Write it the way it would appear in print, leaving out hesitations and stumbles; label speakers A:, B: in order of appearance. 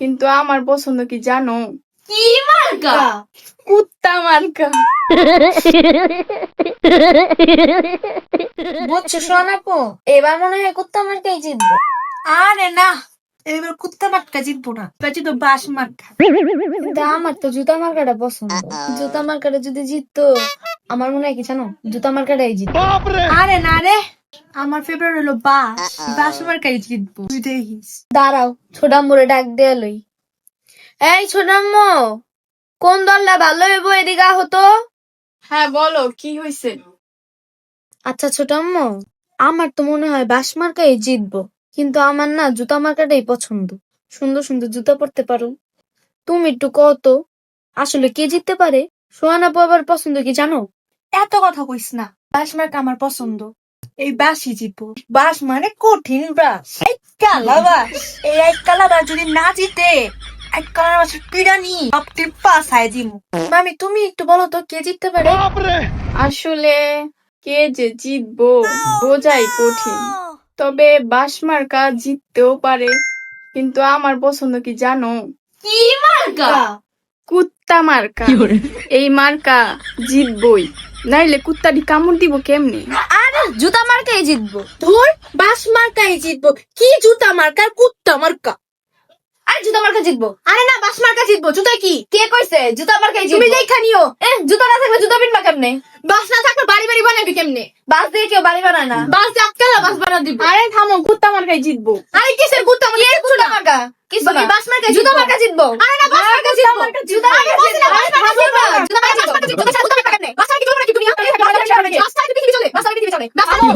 A: কিন্তু আমার পছন্দ কি জানো?
B: কি মার্কা?
A: কুত্তা মার্কা।
B: বুঝছো সোনাপু, এবার মনে হয় কুত্তা মার্কাই জিতবো।
C: আরে না, এবার কুত্তা মার্কা জিতবো না, এবার জিতবো বাস মার্কা।
B: কিন্তু আমার তো জুতা মার্কাটা পছন্দ। জুতা মার্কাটা যদি জিততো, আমার মনে হয় কি জানো, জুতা মার্কাটাই জিততো।
C: আরে না রে, আমার ফেভারিট হলো বাস, বাস মার্কাই জিতবো, তুই দেখিস।
B: দাঁড়াও, ছোটাম্মুরে ডাক দেয়া লই। এই ছোটাম্মু, কোন দলটা ভালো হইব এদিকে হতো?
A: হ্যাঁ বলো, কি হয়েছে?
B: আচ্ছা ছোটাম্মু, আমার তো মনে হয় বাস মার্কাই জিতবো, কিন্তু আমার না জুতা মার্কাটাই পছন্দ। সুন্দর সুন্দর জুতা পরতে পারো। তুমি একটু কও তো, আসলে কে জিততে পারে? সোহানাপু আবার পছন্দ কি জানো?
C: এত কথা কইস না, বাস মার্কা আমার পছন্দ, এই বাসই জিতবো। বাস মানে কঠিন বাস, এক কালা বাস। এই এক কালা বাস যদি না জিতে, এক কালা বাসের পিড়ানি আপনি পাশায় দিমু। মামি তুমি একটু বলো তো কে জিততে পারে?
A: আসলে কে যে জিতবো বোঝাই কঠিন, তবে বাস মার্কা জিততেও পারে। কিন্তু আমার পছন্দ কি জানো?
B: কি মার্কা?
A: কুত্তা মার্কা। এই মার্কা জিতবই, নাইলে কুত্তাটি কামড় দিব কেমনে?
B: আরে জুতা মার্কাই জিতবো।
C: ধুর, বাস মার্কাই জিতবো, কি জুতা মার্কা আর কুত্তা মার্কা।
B: আরে জুতা মার্কা জিতবো।
C: আরে না, বাস মার্কা জিতবো, জুতা কি?
B: কে কইছে জুতা মার্কাই জিতবো?
C: তুমি দেখা নিও।
B: জুতা না থাকলে জুতা পিনবা কেমনে?
C: বাস না থাকলে বাড়ি বাড়ি বানাবি কেমনে?
B: বাস দিয়ে কেউ বাড়ি বানায় না।
C: বাস দিয়ে আটকালে বাস বানা দিব।
A: আরে থামো, কুত্তা মার্কাই জিতবো।
C: আরে কিসের কুত্তা মার্কা?
B: কে জুতা মার্কা? কিছু না।
C: বাস মার্কা
B: জুতা
C: জিতবো।
B: মার্কা জিতবো।
C: আরে না, বাস মার্কা জিতবো।
B: জুতা মার্কা
C: বলছি না,
B: জিতবো।
C: বাস মার্কা জিতবো। জুতা মার্কা জিতবো। বাস মার্কা জিতবো। বাস মার্কা কি চলবে নাকি? তুমি বাস মার্কা কি চলে? বাস মার্কা পৃথিবী চলে। বাস মার্কা পৃথিবী চলে। বাস মার্কা